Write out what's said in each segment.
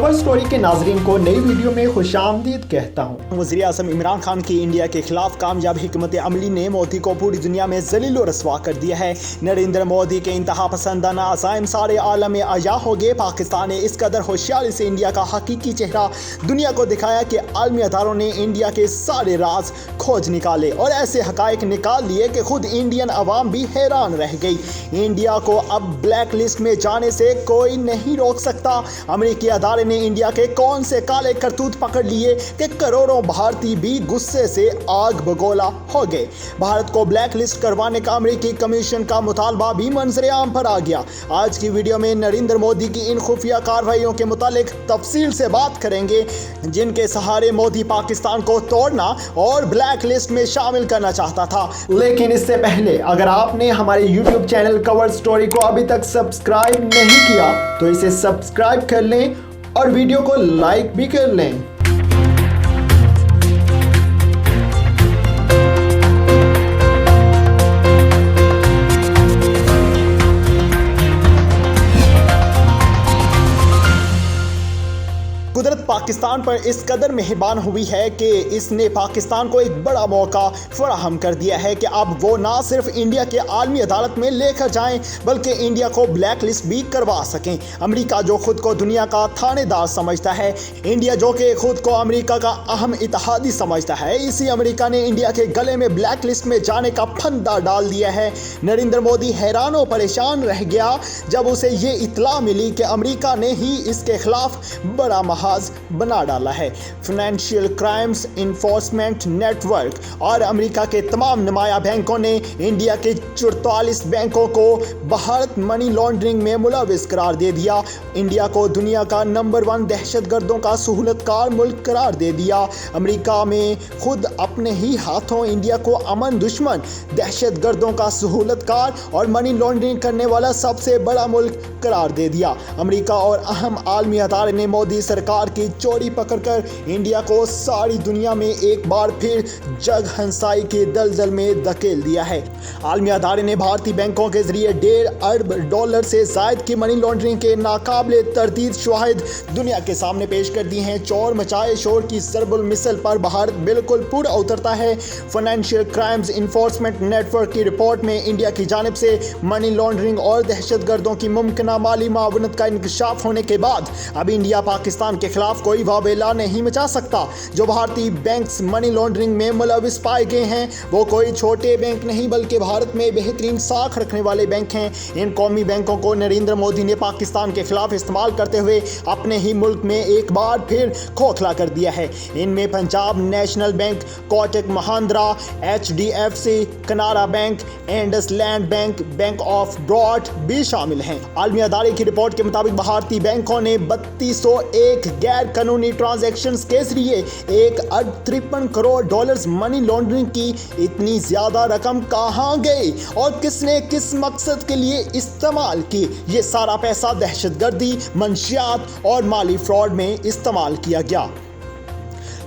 Cover story के नाजरीन को नई वीडियो में खुशामदीद कहता हूँ। वज़ीर आज़म इमरान खान की इंडिया के खिलाफ कामयाब हिकमत अमली ने मोदी को पूरी दुनिया में जलील व रसवा कर दिया है। नरेंद्र मोदी के इंतहा पसंदाना अज़ाइम सारे आलम में आया हो गए। पाकिस्तान ने इस कदर होशियारी से इंडिया का हकीकी चेहरा दुनिया को दिखाया कि आलमी अदारों ने इंडिया के सारे राज खोज निकाले और ऐसे हकायक निकाल लिए कि खुद इंडियन अवाम भी हैरान रह गई। इंडिया को अब ब्लैक लिस्ट में जाने से कोई नहीं रोक सकता। अमेरिकी अदारे ने इंडिया के कौन से काले करतूत पकड़ लिए कि करोड़ों भारतीय भी गुस्से से आग बगोला हो गए। भारत को ब्लैक लिस्ट करवाने का अमेरिकी कमीशन का मुतालबा भी मंजर आम पर आ गया। आज की वीडियो में नरेंद्र मोदी की इन खुफिया कार्रवाइयों के मुतालिक तफसील से बात करेंगे, जिनके सहारे मोदी पाकिस्तान को तोड़ना और ब्लैक लिस्ट में शामिल करना चाहता था। लेकिन इससे पहले अगर आपने हमारे YouTube चैनल कवर स्टोरी को अभी तक सब्सक्राइब नहीं किया तो इसे सब्सक्राइब कर लें और वीडियो को लाइक भी कर लें। कुदरत पाकिस्तान पर इस कदर मेहरबान हुई है कि इसने पाकिस्तान को एक बड़ा मौका फराहम कर दिया है कि अब वो ना सिर्फ इंडिया के आलमी अदालत में लेकर जाएं बल्कि इंडिया को ब्लैक लिस्ट भी करवा सकें। अमेरिका जो खुद को दुनिया का थानेदार समझता है, इंडिया जो कि खुद को अमेरिका का अहम इत्तेहादी समझता है, इसी अमेरिका ने इंडिया के गले में ब्लैक लिस्ट में जाने का फंदा डाल दिया है। नरेंद्र मोदी हैरान और परेशान रह गया जब उसे ये इतला मिली कि अमेरिका ने ही इसके खिलाफ बड़ा बना डाला है। फाइनेंशियल क्राइम्स इन्फोर्समेंट नेटवर्क और अमेरिका के तमाम नुमाया बैंकों ने इंडिया के 44 बैंकों को भारत मनी लॉन्ड्रिंग में मुलविस करार दे दिया। इंडिया को दुनिया का नंबर 1 दहशतगर्दों का सहूलतकार मुल्क करार दे दिया। अमेरिका में खुद अपने ही हाथों इंडिया को अमन दुश्मन, दहशतगर्दों का सहूलतकार और मनी लॉन्ड्रिंग करने वाला सबसे बड़ा मुल्क करार दे दिया। अमेरिका और अहम आलमी अदारे ने मोदी सरकार की चोरी पकड़कर इंडिया को सारी दुनिया में एक बार फिर जग हंसाई के दलदल में धकेल दिया है। आलमी अदारे ने भारतीय बैंकों के जरिए $1.5 अरब से जायद की मनी लॉन्ड्रिंग के नाकाबिले तरदीद शवाहिद दुनिया के सामने पेश कर दिए हैं। चोर मचाए शोर की ज़रबुल मिसल पर भारत बिल्कुल पूरा उतरता है। फाइनेंशियल क्राइम्स इन्फोर्समेंट नेटवर्क की रिपोर्ट में इंडिया की जानिब से मनी लॉन्ड्रिंग और दहशतगर्दों की मुमकिन माली मावनत का इंकशाफ होने के बाद अब इंडिया पाकिस्तान के खिलाफ कोई वावेला नहीं मचा सकता। जो भारतीय बैंक्स मनी लॉन्ड्रिंग में मुलविस पाए गए हैं वो कोई छोटे बैंक नहीं बल्कि भारत में बेहतरीन साख रखने वाले बैंक हैं। इन कौमी बैंकों को नरेंद्र मोदी ने पाकिस्तान के खिलाफ इस्तेमाल करते हुए अपने ही मुल्क में एक बार फिर खोखला कर दिया है। इनमें Punjab national bank, Kotak Mahindra, HDFC, Canara bank, IndusInd bank, bank of Baroda भी शामिल हैं। आलमी अदारे की रिपोर्ट के मुताबिक भारतीय बैंकों ने 3201 गैर कानूनी ट्रांजैक्शंस के जरिए $1.53 करोड़ मनी लॉन्ड्रिंग की। इतनी ज्यादा रकम कहां गई और किसने किस मकसद के लिए इस्तेमाल की? ये सारा पैसा दहशतगर्दी, मंशियात और माली फ्रॉड में इस्तेमाल किया गया।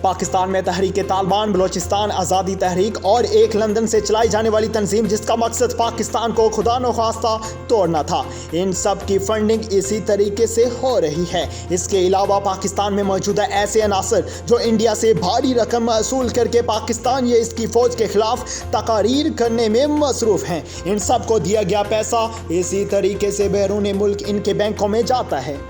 पाकिस्तान में तहरीक तालिबान, बलोचिस्तान आज़ादी तहरीक और एक लंदन से चलाई जाने वाली तंजीम जिसका मकसद पाकिस्तान को खुदा न खास्ता तोड़ना था, इन सब की फंडिंग इसी तरीके से हो रही है। इसके अलावा पाकिस्तान में मौजूदा ऐसे अनासर जो इंडिया से भारी रकम वसूल करके पाकिस्तान या इसकी फ़ौज के खिलाफ तकारीर करने में मसरूफ़ हैं, इन सब को दिया गया पैसा इसी तरीके से बैरून मुल्क इनके बैंकों में जाता है।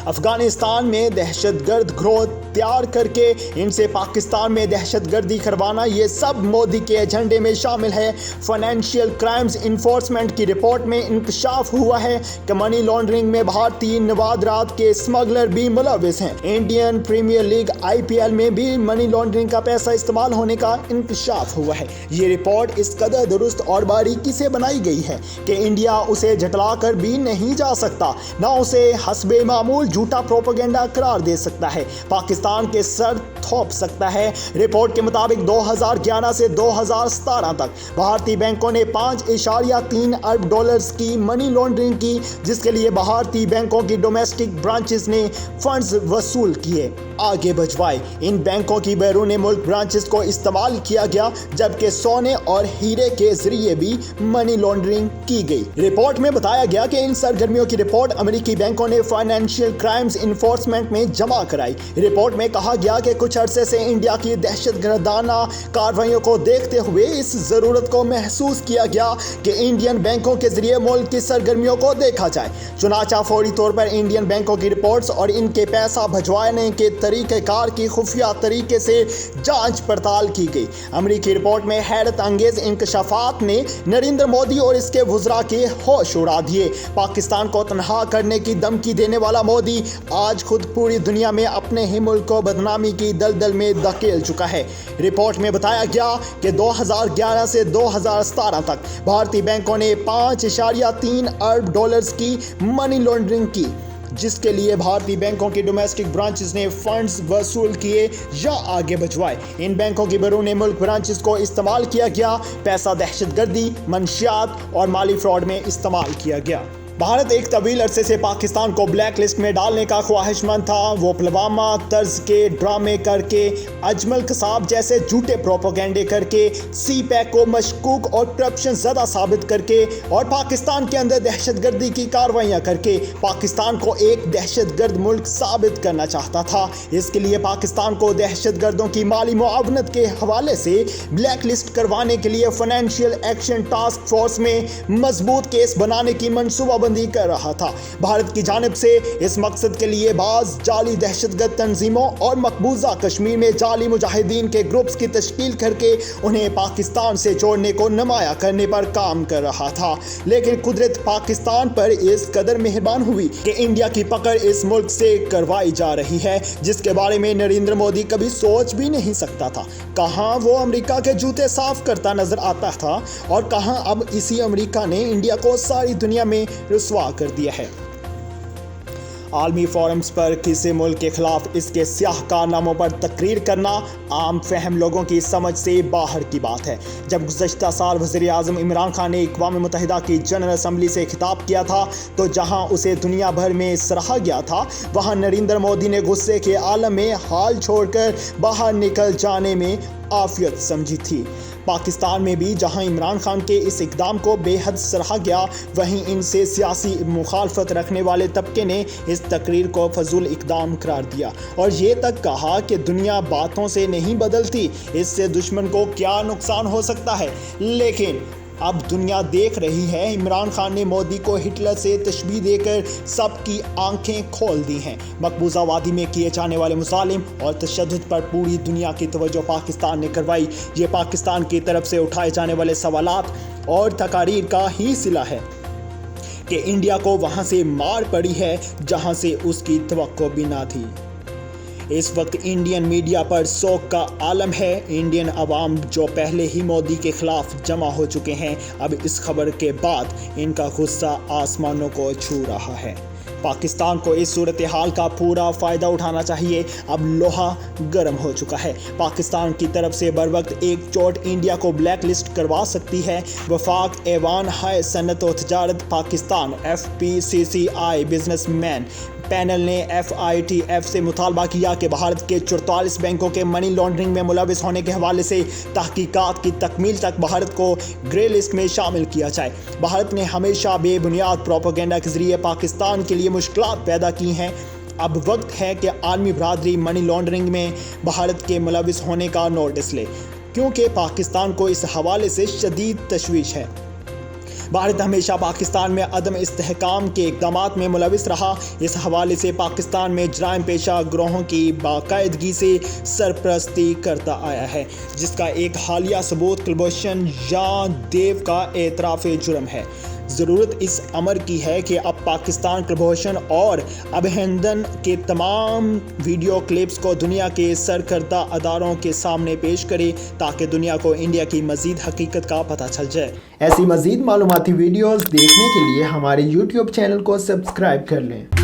अफगानिस्तान में दहशतगर्द ग्रोह तैयार करके इनसे पाकिस्तान में दहशतगर्दी करवाना, ये सब मोदी के एजेंडे में शामिल है। फाइनेंशियल क्राइम्स इन्फोर्समेंट की रिपोर्ट में इंकशाफ हुआ है कि मनी लॉन्ड्रिंग में भारतीय नवादरात के स्मगलर भी मुलविस हैं। इंडियन प्रीमियर लीग IPL में भी मनी लॉन्ड्रिंग का पैसा इस्तेमाल होने का इंकशाफ हुआ है। ये रिपोर्ट इस कदर दुरुस्त और बारीकी से बनाई गई है कि इंडिया उसे झटला कर भी नहीं जा सकता, ना उसे हस्बे मामूल झूठा प्रोपेगेंडा करार दे सकता है। पाकिस्तान पाकिस्तान के सर थोप सकता है। रिपोर्ट के मुताबिक 2011 से 2017 तक भारतीय बैंकों ने 5.3 अरब डॉलर्स की मनी लॉन्ड्रिंग की, जिसके लिए भारतीय बैंकों की डोमेस्टिक ब्रांचेस ने फंड्स वसूल किए, आगे भिजवाए। इन बैंकों की बैरून मुल्क ब्रांचेस को इस्तेमाल किया गया, जबकि सोने और हीरे के जरिए भी मनी लॉन्ड्रिंग की गई। रिपोर्ट में बताया गया कि इन सरगर्मियों की रिपोर्ट अमेरिकी बैंकों ने फाइनेंशियल क्राइम्स इन्फोर्समेंट में जमा कराई। रिपोर्ट में कहा गया कि कुछ अरसे से इंडिया की दहशतगर्दाना कार्रवाइयों को देखते हुए इस जरूरत को महसूस किया गया कि इंडियन बैंकों के जरिए मुल्क की सरगर्मियों को देखा जाए। चुनाचा फौरी तौर पर इंडियन बैंकों की रिपोर्ट्स और इनके पैसा भिजवाने के तरीक़ेकार की खुफिया तरीके से जांच पड़ताल की गई। अमेरिकी रिपोर्ट में हैरत अंगेज इंकशाफात ने नरेंद्र मोदी और इसके वुज़रा के होश उड़ा दिए। पाकिस्तान को तनहा करने की धमकी देने वाला मोदी आज खुद पूरी दुनिया में अपने ही मुल्क को बदनामी की दलदल में धकेल चुका है। रिपोर्ट में बताया गया कि 2011 से 2017 तक भारतीय बैंकों ने 5.3 अरब डॉलर्स की मनी लॉन्ड्रिंग की, जिसके लिए भारतीय बैंकों की डोमेस्टिक ब्रांचेस ने फंड्स वसूल किए या आगे भिजवाए। इन बैंकों की बैरून मुल्क ब्रांचेस को इस्तेमाल किया गया, पैसा दहशतगर्दी, मंशियात और माली फ्रॉड में इस्तेमाल किया गया। भारत एक तवील अरसे से पाकिस्तान को ब्लैक लिस्ट में डालने का ख्वाहिशमंद था। वो पुलवामा तर्ज के ड्रामे करके, अजमल कसाब जैसे झूठे प्रोपोगेंडे करके, सी पैक को मशकूक और करप्शन ज़्यादा साबित करके और पाकिस्तान के अंदर दहशतगर्दी की कार्रवाइयाँ करके पाकिस्तान को एक दहशतगर्द मुल्क साबित करना चाहता था। इसके लिए पाकिस्तान को दहशतगर्दों की माली मुआवनत के हवाले से ब्लैक लिस्ट करवाने के लिए फाइनेंशियल एक्शन टास्क फोर्स में मजबूत केस बनाने की मनसूबा कर रहा था। भारत की जानिब से इस मकसद के लिए बाज जाली दहशतगर्द तंजीमों और मकबूजा कश्मीर में जाली मुजाहिदीन के ग्रुप्स की तश्कील करके उन्हें पाकिस्तान से जोड़ने को नुमाया करने पर काम कर रहा था। लेकिन कुदरत पाकिस्तान पर इस कदर मेहरबान हुई कि इंडिया की पकड़ इस मुल्क से करवाई जा रही है, जिसके बारे में नरेंद्र मोदी कभी सोच भी नहीं सकता था। कहां वो अमेरिका के जूते साफ करता नजर आता था और कहां अब इसी अमेरिका ने इंडिया को सारी दुनिया में रुसवा कर दिया है। आलमी फोरम्स पर किसी मुल्क के खिलाफ इसके स्याह कारनामों पर तकरीर करना आम फहम लोगों की समझ से बाहर की बात है। जब गुज़श्ता साल वज़ीर आज़म इमरान खान ने अक़वाम मुत्तहिदा की जनरल असम्बली से खिताब किया था, तो जहां उसे दुनिया भर में सराहा गया था, वहां नरेंद्र मोदी ने गुस्से के आलम में हाल छोड़कर बाहर निकल जाने में आफियत समझी थी। पाकिस्तान में भी जहां इमरान खान के इस इक़दाम को बेहद सराहा गया, वहीं इनसे सियासी मुखालफत रखने वाले तबके ने इस तकरीर को फजूल इक़दाम करार दिया और ये तक कहा कि दुनिया बातों से नहीं बदलती, इससे दुश्मन को क्या नुकसान हो सकता है। लेकिन अब दुनिया देख रही है, इमरान खान ने मोदी को हिटलर से तशबीह देकर सबकी आंखें खोल दी हैं। मकबूजा वादी में किए जाने वाले मुजालिम और तशद्दुद पर पूरी दुनिया की तवज्जो पाकिस्तान ने करवाई। ये पाकिस्तान की तरफ से उठाए जाने वाले सवालात और तकारीर का ही सिला है कि इंडिया को वहाँ से मार पड़ी है जहाँ से उसकी तवक्को भी ना थी। इस वक्त इंडियन मीडिया पर शोक का आलम है। इंडियन अवाम जो पहले ही मोदी के खिलाफ जमा हो चुके हैं, अब इस खबर के बाद इनका गुस्सा आसमानों को छू रहा है। पाकिस्तान को इस सूरत हाल का पूरा फ़ायदा उठाना चाहिए। अब लोहा गर्म हो चुका है। पाकिस्तान की तरफ से बर वक्त एक चोट इंडिया को ब्लैक लिस्ट करवा सकती है। वफाक ऐवान हाय सनत व तजारत पाकिस्तान FPCCI बिजनेसमैन पैनल ने FITF से मुतालबा किया कि भारत के 44 बैंकों के मनी लॉन्ड्रिंग में मुलविस होने के हवाले से तहकीकात की तकमील तक भारत को ग्रे लिस्ट में शामिल किया जाए। भारत ने हमेशा बेबुनियाद प्रोपेगेंडा के जरिए पाकिस्तान के लिए मुश्किलात पैदा की हैं। अब वक्त है कि आलमी बरादरी मनी लॉन्ड्रिंग में भारत के मुलविस होने का नोटिस ले, क्योंकि पाकिस्तान को इस हवाले से शदीद तशवीश है। भारत हमेशा पाकिस्तान में अदम इस्तेहकाम के इक़दामात में मुलविस रहा। इस हवाले से पाकिस्तान में जराइम पेशा ग्रोहों की बाकायदगी से सरपरस्ती करता आया है, जिसका एक हालिया सबूत कुलभूषण यादव का एतराफ़ जुर्म है। ज़रूरत इस अमर की है कि अब पाकिस्तान कुलभूषण और अभिनंदन के तमाम वीडियो क्लिप्स को दुनिया के सरकर्दा अदारों के सामने पेश करे, ताकि दुनिया को इंडिया की मज़ीद हकीकत का पता चल जाए। ऐसी मज़ीद मालूमाती वीडियोज़ देखने के लिए हमारे YouTube चैनल को सब्सक्राइब कर लें।